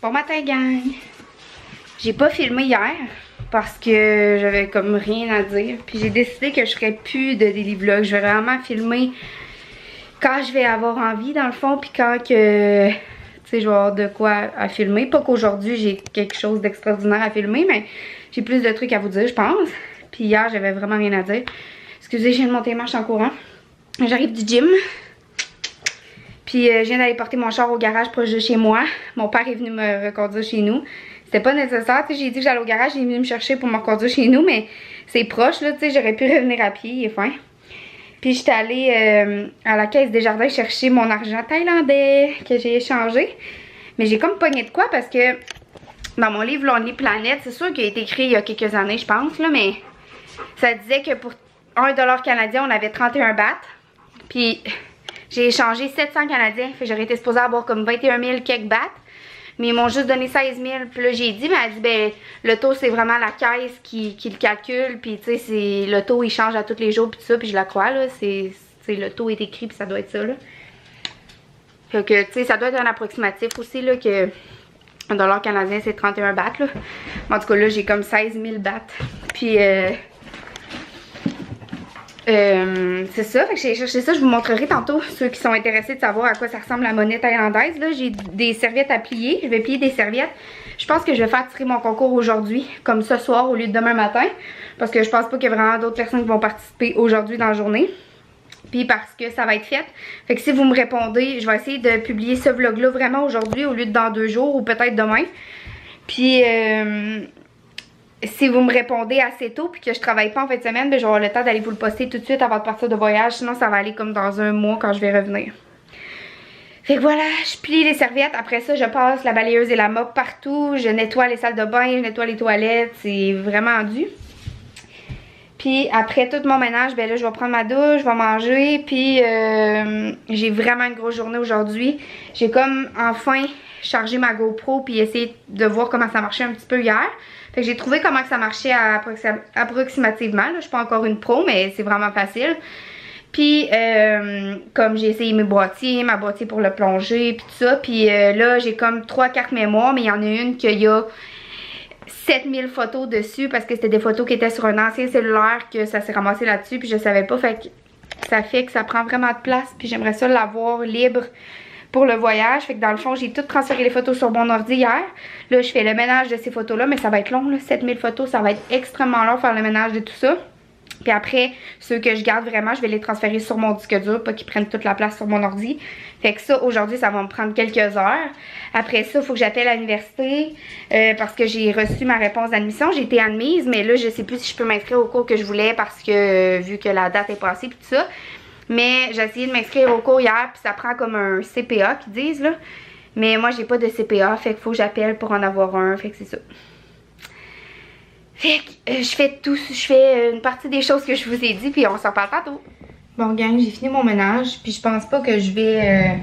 Bon matin, gang! J'ai pas filmé hier parce que j'avais comme rien à dire. Puis j'ai décidé que je ferais plus de daily vlog. Je vais vraiment filmer quand je vais avoir envie, dans le fond. Puis quand que, tu sais, je vais avoir de quoi à filmer. Pas qu'aujourd'hui j'ai quelque chose d'extraordinaire à filmer, mais j'ai plus de trucs à vous dire, je pense. Puis hier, j'avais vraiment rien à dire. Excusez, je viens de monter les marches en courant. J'arrive du gym. Puis je viens d'aller porter mon char au garage proche de chez moi. Mon père est venu me reconduire chez nous. C'était pas nécessaire, tu sais, j'ai dit que j'allais au garage, il est venu me chercher pour me reconduire chez nous, mais c'est proche, là, tu sais, j'aurais pu revenir à pied, il est fin. Puis j'étais allée à la caisse des jardins chercher mon argent thaïlandais que j'ai échangé. Mais j'ai comme pogné de quoi parce que dans mon livre Lonely Planet, c'est sûr qu'il a été écrit il y a quelques années, je pense, là, mais ça disait que pour 1$ canadien, on avait 31 bahts. Puis j'ai échangé 700 canadiens, fait que j'aurais été supposée avoir comme 21 000 quelques bahts. Mais ils m'ont juste donné 16 000. Puis là, j'ai dit, mais elle dit, ben, le taux, c'est vraiment la caisse qui le calcule. Puis, tu sais, le taux, il change à tous les jours. Puis tout ça, puis je la crois, là. Le taux est écrit, puis ça doit être ça, là. Fait que, tu sais, ça doit être un approximatif aussi, là, que $1 canadien, c'est 31 bahts, là. En tout cas, là, j'ai comme 16 000 bahts. Puis, c'est ça, fait que j'ai cherché ça, je vous montrerai tantôt ceux qui sont intéressés de savoir à quoi ça ressemble la monnaie thaïlandaise. Là, j'ai des serviettes à plier, je vais plier des serviettes. Je pense que je vais faire tirer mon concours aujourd'hui, comme ce soir au lieu de demain matin. Parce que je pense pas qu'il y a vraiment d'autres personnes qui vont participer aujourd'hui dans la journée. Puis parce que ça va être fait. Fait que si vous me répondez, je vais essayer de publier ce vlog-là vraiment aujourd'hui au lieu de dans 2 jours ou peut-être demain. Puis si vous me répondez assez tôt puis que je travaille pas en fin de semaine, ben, je vais avoir le temps d'aller vous le poster tout de suite avant de partir de voyage. Sinon, ça va aller comme dans un mois quand je vais revenir. Fait que voilà, je plie les serviettes. Après ça, je passe la balayeuse et la mop partout. Je nettoie les salles de bain, je nettoie les toilettes. C'est vraiment dû. Puis après tout mon ménage, ben là, je vais prendre ma douche, je vais manger. Puis j'ai vraiment une grosse journée aujourd'hui. J'ai comme enfin chargé ma GoPro puis essayé de voir comment ça marchait un petit peu hier. Fait que j'ai trouvé comment que ça marchait approximativement. Là. Je suis pas encore une pro, mais c'est vraiment facile. Puis, comme j'ai essayé mes boîtiers, ma boîtier pour le plonger, puis tout ça. Puis là, j'ai comme 3 cartes mémoire, mais il y en a une qu'il y a 7000 photos dessus parce que c'était des photos qui étaient sur un ancien cellulaire que ça s'est ramassé là-dessus. Puis je savais pas, fait que ça prend vraiment de place. Puis j'aimerais ça l'avoir libre pour le voyage. Fait que dans le fond, j'ai tout transféré les photos sur mon ordi hier. Là, je fais le ménage de ces photos-là, mais ça va être long, là, 7000 photos. Ça va être extrêmement long faire le ménage de tout ça. Puis après, ceux que je garde vraiment, je vais les transférer sur mon disque dur, pas qu'ils prennent toute la place sur mon ordi. Fait que ça, aujourd'hui, ça va me prendre quelques heures. Après ça, il faut que j'appelle à l'université parce que j'ai reçu ma réponse d'admission. J'ai été admise, mais là, je sais plus si je peux m'inscrire au cours que je voulais parce que, vu que la date est passée, puis tout ça. Mais j'ai essayé de m'inscrire au cours hier, puis ça prend comme un CPA qu'ils disent, là. Mais moi, j'ai pas de CPA, fait qu'il faut que j'appelle pour en avoir un, fait que c'est ça. Fait que je fais une partie des choses que je vous ai dit, puis on s'en parle tantôt. Bon, gang, j'ai fini mon ménage, puis je pense pas que je vais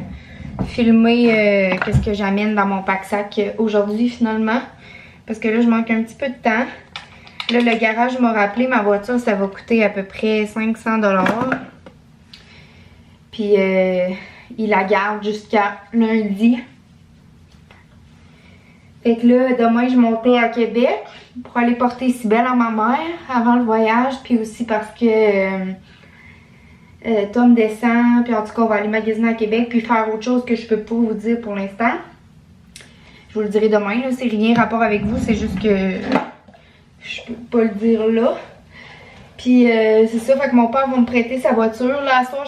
filmer qu'est-ce que j'amène dans mon pack-sac aujourd'hui, finalement. Parce que là, je manque un petit peu de temps. Là, le garage m'a rappelé, ma voiture, ça va coûter à peu près 500$. Puis, il la garde jusqu'à lundi. Fait que là, demain, je montais à Québec pour aller porter Cybelle à ma mère avant le voyage. Puis aussi parce que Tom descend. Puis en tout cas, on va aller magasiner à Québec puis faire autre chose que je peux pas vous dire pour l'instant. Je vous le dirai demain, là. C'est rien rapport avec vous. C'est juste que je peux pas le dire là. Puis c'est ça, fait que mon père va me prêter sa voiture. Là, à ce soir,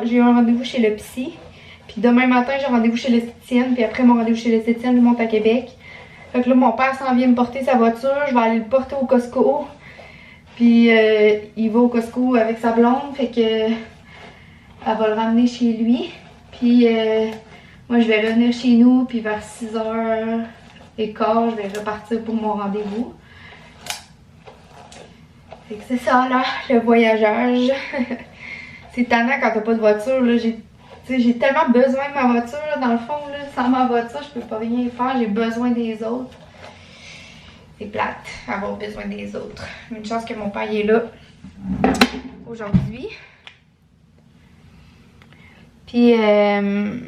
j'ai eu un rendez-vous chez le psy. Puis demain matin, j'ai rendez-vous chez l'esthéticienne. Puis après mon rendez-vous chez l'esthéticienne, je monte à Québec. Fait que là, mon père s'en vient me porter sa voiture. Je vais aller le porter au Costco. Puis il va au Costco avec sa blonde. Fait que elle va le ramener chez lui. Puis moi, je vais revenir chez nous. Puis vers 6h15, je vais repartir pour mon rendez-vous. Fait que c'est ça là, le voyageage. C'est tannant quand t'as pas de voiture là. J'ai tellement besoin de ma voiture là, dans le fond là. Sans ma voiture, je peux pas rien faire. J'ai besoin des autres. C'est plate, avoir besoin des autres. Une chance que mon père est là aujourd'hui. Puis je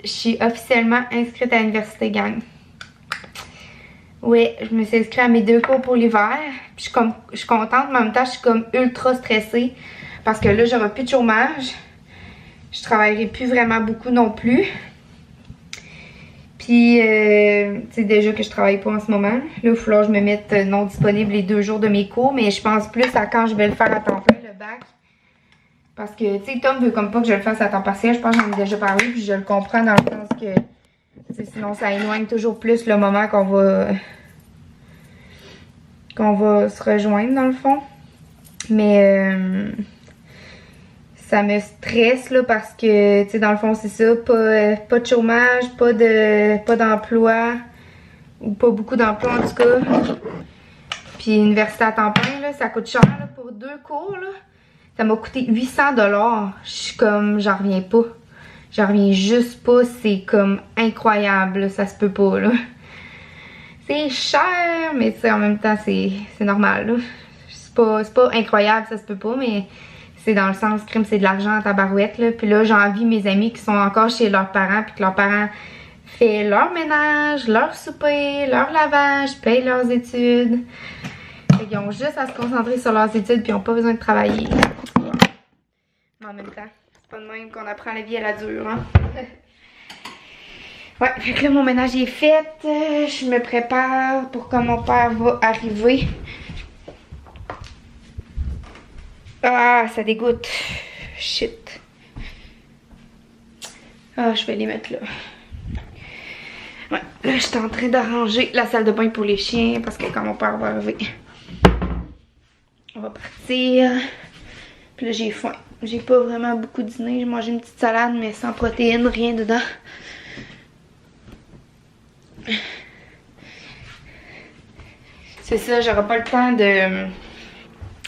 suis officiellement inscrite à l'université, gang. Oui, je me suis inscrite à mes 2 cours pour l'hiver. Puis je suis contente, mais en même temps, je suis comme ultra stressée. Parce que là, j'aurai plus de chômage. Je travaillerai plus vraiment beaucoup non plus. Puis, tu sais déjà que je travaille pas en ce moment. Là, il va falloir que je me mette non disponible les 2 jours de mes cours. Mais je pense plus à quand je vais le faire à temps plein, le bac. Parce que, tu sais, Tom veut comme pas que je le fasse à temps partiel. Je pense que j'en ai déjà parlé. Puis je le comprends dans le sens que, sinon, ça éloigne toujours plus le moment qu'on va se rejoindre, dans le fond. Mais... ça me stresse là parce que, tu sais, dans le fond, c'est ça, pas de chômage, pas d'emploi, ou pas beaucoup d'emploi en tout cas. Puis université à temps plein, là, ça coûte cher là, pour 2 cours, là. Ça m'a coûté 800 $. Je suis comme, j'en reviens pas. J'en reviens juste pas, c'est comme incroyable, là, ça se peut pas, là. C'est cher, mais tu sais, en même temps, c'est normal, là. C'est pas incroyable, ça se peut pas, mais... c'est dans le sens, crime, c'est de l'argent à tabarouette, là. Puis là, j'envie mes amis qui sont encore chez leurs parents, puis que leurs parents font leur ménage, leur souper, leur lavage, payent leurs études. Ils ont juste à se concentrer sur leurs études, puis ils n'ont pas besoin de travailler. Mais en même temps, c'est pas de même qu'on apprend la vie à la dure, hein. Ouais, fait que là, mon ménage est fait. Je me prépare pour quand mon père va arriver. Ah, ça dégoûte. Shit. Ah, je vais les mettre là. Ouais, là, je suis en train d'arranger la salle de bain pour les chiens parce que quand mon père va arriver, on va partir. Puis là, j'ai faim. J'ai pas vraiment beaucoup dîné. J'ai mangé une petite salade, mais sans protéines, rien dedans. C'est ça, j'aurai pas le temps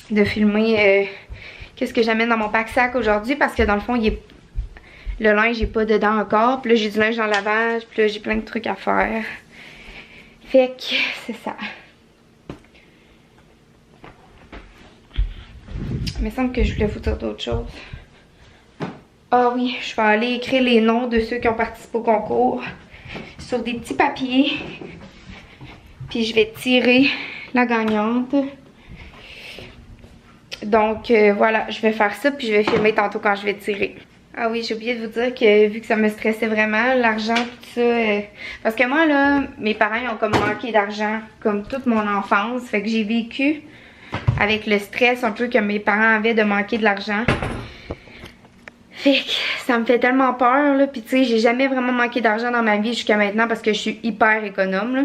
de filmer qu'est-ce que j'amène dans mon pack-sac aujourd'hui parce que dans le fond, le linge n'est pas dedans encore. Puis là, j'ai du linge dans le lavage. Puis là, j'ai plein de trucs à faire. Fait que c'est ça. Il me semble que je voulais vous dire d'autres choses. Ah oui, je vais aller écrire les noms de ceux qui ont participé au concours sur des petits papiers. Puis je vais tirer la gagnante. Donc voilà, je vais faire ça puis je vais filmer tantôt quand je vais tirer. Ah oui, j'ai oublié de vous dire que vu que ça me stressait vraiment, l'argent, tout ça... parce que moi là, mes parents ils ont comme manqué d'argent comme toute mon enfance. Fait que j'ai vécu avec le stress un peu que mes parents avaient de manquer de l'argent. Fait que ça me fait tellement peur là. Puis tu sais, j'ai jamais vraiment manqué d'argent dans ma vie jusqu'à maintenant parce que je suis hyper économe là.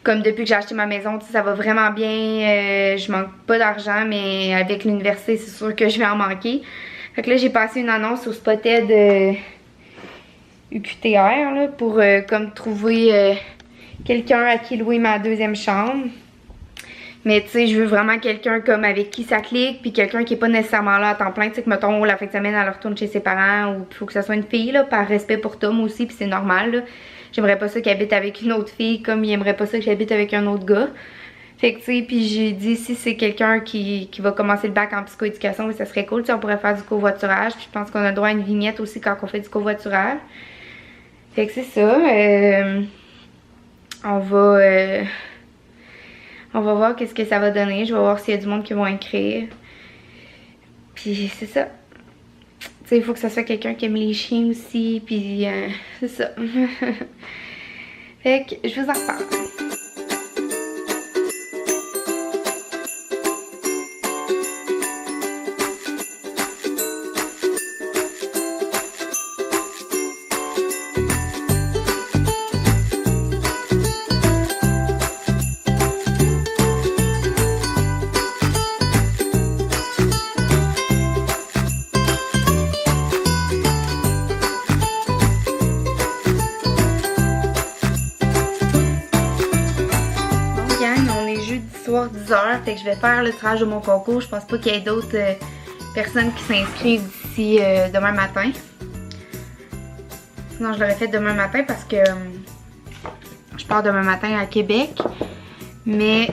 Comme depuis que j'ai acheté ma maison, ça va vraiment bien. Je manque pas d'argent, mais avec l'université, c'est sûr que je vais en manquer. Fait que là, j'ai passé une annonce au Spotted UQTR là, pour comme trouver quelqu'un à qui louer ma 2e chambre. Mais tu sais, je veux vraiment quelqu'un comme avec qui ça clique, puis quelqu'un qui est pas nécessairement là à temps plein. Tu sais, que mettons, la fin de semaine, elle retourne chez ses parents, ou il faut que ça soit une fille, là, par respect pour Tom aussi, puis c'est normal, là. J'aimerais pas ça qu'il habite avec une autre fille comme il aimerait pas ça que j'habite avec un autre gars. Fait que tu sais, puis j'ai dit si c'est quelqu'un qui va commencer le bac en psychoéducation, ça serait cool, tu sais, on pourrait faire du covoiturage. Puis je pense qu'on a le droit à une vignette aussi quand on fait du covoiturage. Fait que c'est ça. On va voir qu'est-ce que ça va donner. Je vais voir s'il y a du monde qui vont écrire. Puis c'est ça. Tu sais, il faut que ça soit quelqu'un qui aime les chiens aussi. Puis c'est ça. Fait que je vous en reparle. Soir 10h, fait que je vais faire le tirage de mon concours. Je pense pas qu'il y ait d'autres personnes qui s'inscrivent d'ici demain matin. Sinon je l'aurais fait demain matin parce que je pars demain matin à Québec. Mais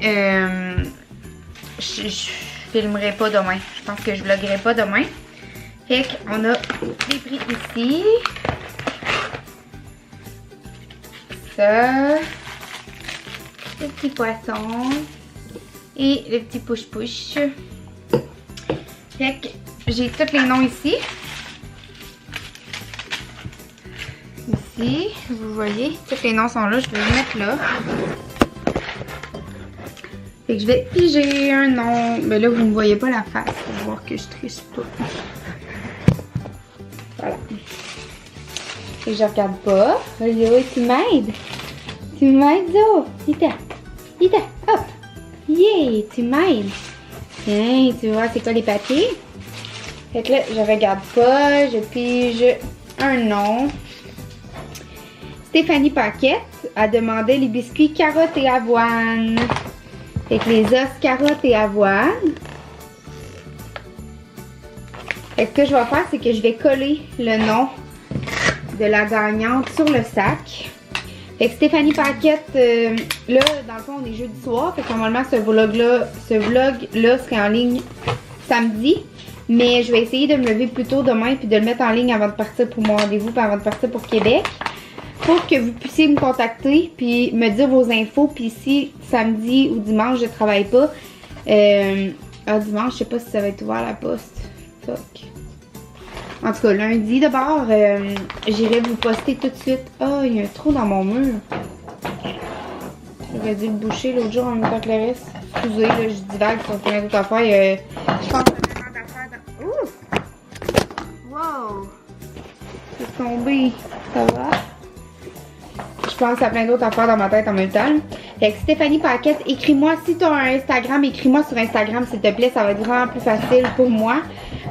je filmerai pas demain. Je pense que je vloguerai pas demain. Fait qu'on a des prix ici. Ça. le petit poisson et le petit push-push. Fait que j'ai tous les noms ici. Ici, vous voyez, tous les noms sont là, je vais les mettre là. Fait que je vais piger un nom. Mais là, vous ne voyez pas la face pour voir que je triche pas. Voilà. Et je regarde pas. Zoé, tu m'aides? Tu m'aides, Zo? Ita, hop! Yeah, tu m'aides. Tiens, tu vois, c'est quoi les papiers? Fait que là, je regarde pas, je pige un nom. Stéphanie Paquette a demandé les biscuits carottes et avoine. Fait que les os carottes et avoine. Fait que ce que je vais faire, c'est que je vais coller le nom de la gagnante sur le sac. Fait que Stéphanie Paquette, là, dans le fond, on est jeudi soir. Fait que normalement, ce vlog-là serait en ligne samedi. Mais je vais essayer de me lever plus tôt demain puis de le mettre en ligne avant de partir pour mon rendez-vous puis avant de partir pour Québec. Pour que vous puissiez me contacter puis me dire vos infos. Puis si samedi ou dimanche, je travaille pas. Dimanche, je sais pas si ça va être ouvert la poste. Fuck. En tout cas, lundi d'abord, j'irai vous poster tout de suite. Oh, il y a un trou dans mon mur. J'aurais dû le boucher l'autre jour en même temps que le reste. Excusez, là, je divague sur plein d'autres affaires. Je pense que c'est vraiment d'affaires dans... Ouh! Wow! C'est tombé. Ça va? Je pense à plein d'autres affaires dans ma tête en même temps. Fait que Stéphanie Paquette, écris-moi. Si tu as un Instagram, écris-moi sur Instagram, s'il te plaît. Ça va être vraiment plus facile pour moi.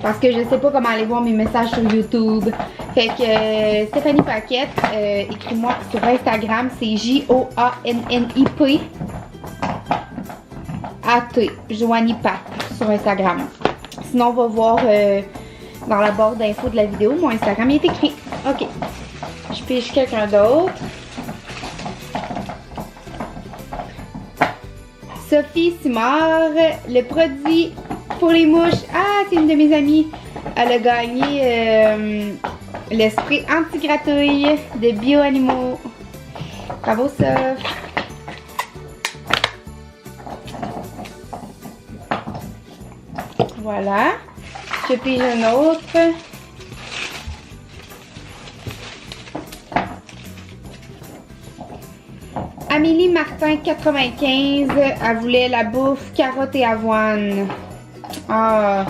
Parce que je sais pas comment aller voir mes messages sur YouTube. Fait que Stéphanie Paquette, écris-moi sur Instagram. C'est Joannip A-T. Joanie Pat sur Instagram. Sinon, on va voir dans la barre d'infos de la vidéo. Mon Instagram est écrit. Ok. Je pige quelqu'un d'autre. Sophie Simard, le produit pour les mouches. Ah, c'est une de mes amies. Elle a gagné le spray anti-gratouille de Bio-Animaux. Bravo, Soph. Voilà. Je pige un autre. Amélie Martin 95, elle voulait la bouffe carotte et avoine. Ah,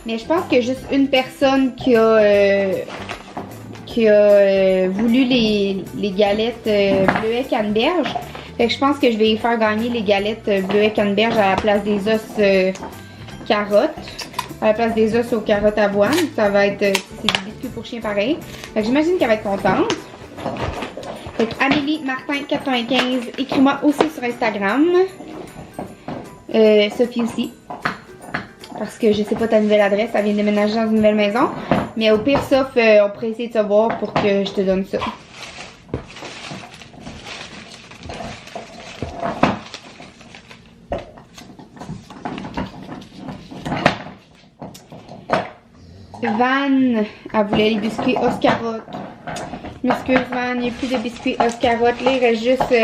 mais je pense qu'il y a juste une personne qui a voulu les galettes bleuets canneberge. Fait que je pense que je vais y faire gagner les galettes bleuets canneberge à la place des os carottes. À la place des os aux carottes avoine. Ça va être, c'est des biscuits pour chien pareil. Fait que j'imagine qu'elle va être contente. Fait que Amélie Martin 95, écris-moi aussi sur Instagram. Sophie aussi. Parce que je sais pas ta nouvelle adresse, elle vient de déménager dans une nouvelle maison. Mais au pire, sauf on pourrait essayer de se voir pour que je te donne ça. Van, elle voulait les biscuits os carottes. Je m'excuse, Van, il n'y a plus de biscuits os carottes. Là, il reste juste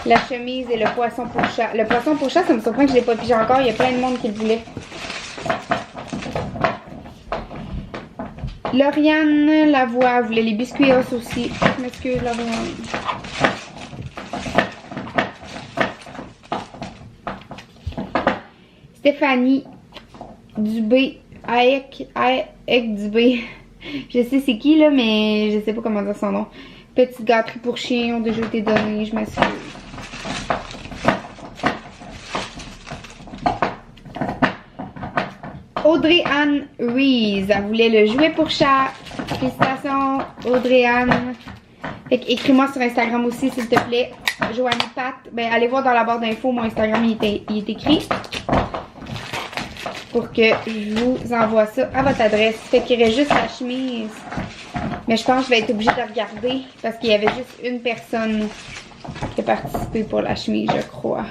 la chemise et le poisson pour chat. Le poisson pour chat, ça me surprend que je ne l'ai pas pigé encore. Il y a plein de monde qui le voulait. Lauriane Lavoie voulait les biscuits os aussi. Je m'excuse, Lauriane. Stéphanie Dubé. Aek Dubé. Je sais c'est qui là, mais je sais pas comment dire son nom. Petite gâterie pour chien ont déjà été données, je m'excuse. Audrey-Anne Reese, elle voulait le jouet pour chat. Félicitations, Audrey-Anne. Fait que écris-moi sur Instagram aussi, s'il te plaît. Joanie Pat. Ben, allez voir dans la barre d'infos, mon Instagram, il est écrit. Pour que je vous envoie ça à votre adresse. Fait qu'il reste juste la chemise. Mais je pense que je vais être obligée de regarder. Parce qu'il y avait juste une personne qui a participé pour la chemise, je crois.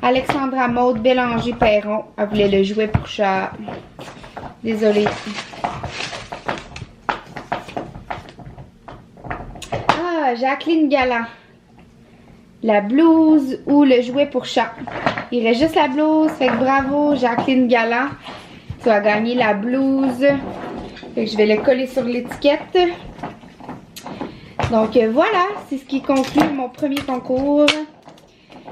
Alexandra Maude Bélanger-Perron. Elle voulait le jouet pour chat. Désolée. Ah, Jacqueline Galland. la blouse ou le jouet pour chat. Il reste juste la blouse, fait que bravo Jacqueline Galland. Tu vas gagner la blouse. Fait que je vais le coller sur l'étiquette. Donc voilà, c'est ce qui conclut mon premier concours.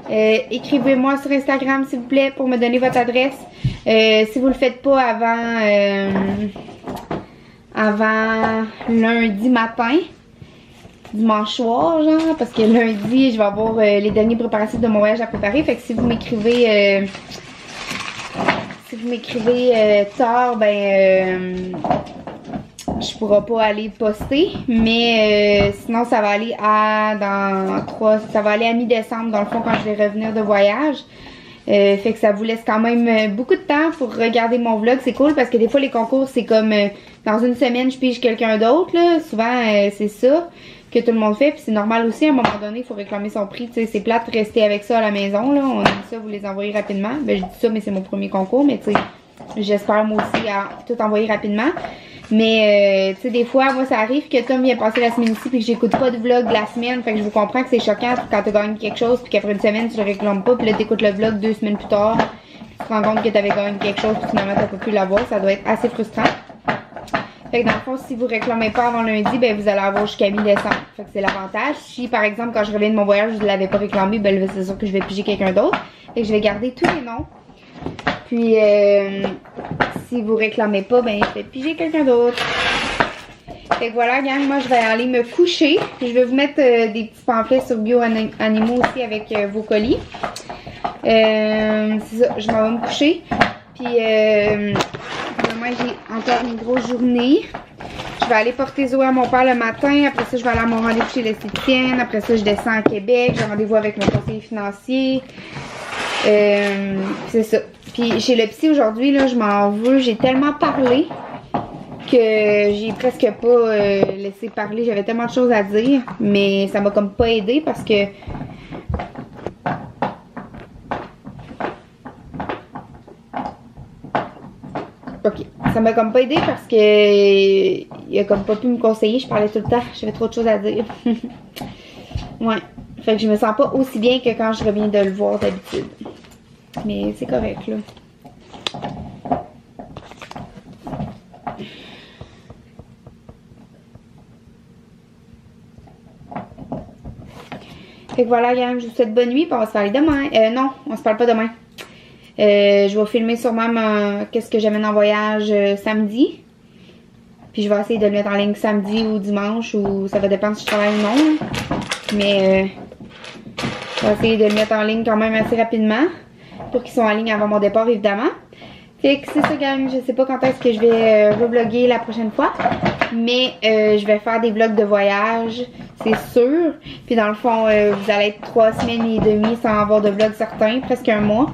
Écrivez-moi sur Instagram s'il vous plaît pour me donner votre adresse. Si vous le faites pas avant lundi matin, dimanche soir, genre, parce que lundi, je vais avoir les derniers préparatifs de mon voyage à préparer. Fait que si vous m'écrivez tard, ben je pourrai pas aller poster, mais sinon ça va aller ça va aller à mi-décembre dans le fond quand je vais revenir de voyage. Fait que ça vous laisse quand même beaucoup de temps pour regarder mon vlog. C'est cool parce que des fois les concours c'est comme dans une semaine je pige quelqu'un d'autre là. Souvent c'est ça que tout le monde fait, puis c'est normal aussi à un moment donné il faut réclamer son prix. Tu sais, c'est plate de rester avec ça à la maison là. On aime ça vous les envoyer rapidement. Ben je dis ça mais c'est mon premier concours, mais tu sais j'espère moi aussi à tout envoyer rapidement. Mais tu sais des fois moi ça arrive que Tom vient passer la semaine ici puis que j'écoute pas de vlog de la semaine, fait que je vous comprends que c'est choquant quand tu gagnes quelque chose puis qu'après une semaine tu le réclames pas, puis là t'écoutes le vlog 2 semaines plus tard, tu te rends compte que t'avais gagné quelque chose puis finalement t'as pas pu l'avoir. Ça doit être assez frustrant. Fait que dans le fond si vous réclamez pas avant lundi, ben vous allez avoir jusqu'à mi-décembre. Fait que c'est l'avantage. Si par exemple quand je reviens de mon voyage je l'avais pas réclamé, ben c'est sûr que je vais piger quelqu'un d'autre. Fait que je vais garder tous les noms. Puis, si vous réclamez pas, ben je vais piger quelqu'un d'autre. Fait que voilà, gang, moi je vais aller me coucher. Je vais vous mettre des petits pamphlets sur Bio Animaux aussi avec vos colis. C'est ça, je m'en vais me coucher. Puis, demain j'ai encore une grosse journée. Je vais aller porter Zoé à mon père le matin. Après ça, je vais aller à mon rendez-vous chez l'esthéticienne. Après ça, je descends à Québec. J'ai rendez-vous avec mon conseiller financier. C'est ça. Puis chez le psy aujourd'hui, là, je m'en veux. J'ai tellement parlé que j'ai presque pas laissé parler. J'avais tellement de choses à dire, mais ça m'a comme pas aidé parce que ok, ça m'a comme pas aidé parce que il a comme pas pu me conseiller. Je parlais tout le temps. J'avais trop de choses à dire. Ouais. Fait que je me sens pas aussi bien que quand je reviens de le voir d'habitude. Mais c'est correct là. Fait que voilà, gang, je vous souhaite bonne nuit, puis on va se parler demain. Non, on se parle pas demain. Je vais filmer sûrement qu'est-ce que j'amène en voyage samedi. Puis je vais essayer de le mettre en ligne samedi ou dimanche, ou ça va dépendre si je travaille ou non. Mais je vais essayer de le mettre en ligne quand même assez rapidement, pour qu'ils soient en ligne avant mon départ, évidemment. Fait que c'est ça, gang. Je sais pas quand est-ce que je vais revlogger la prochaine fois. Mais je vais faire des vlogs de voyage, c'est sûr. Puis dans le fond, vous allez être 3 semaines et demie sans avoir de vlog certains, presque un mois.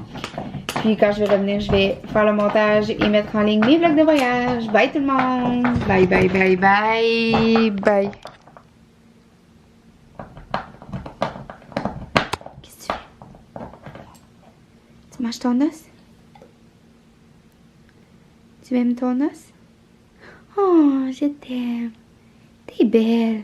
Puis quand je vais revenir, je vais faire le montage et mettre en ligne mes vlogs de voyage. Bye tout le monde! Bye, bye, bye, bye, bye! Qu'est-ce que tu fais? Tu manges ton os? Tu aimes ton os? Oh, je t'aime. T'es belle.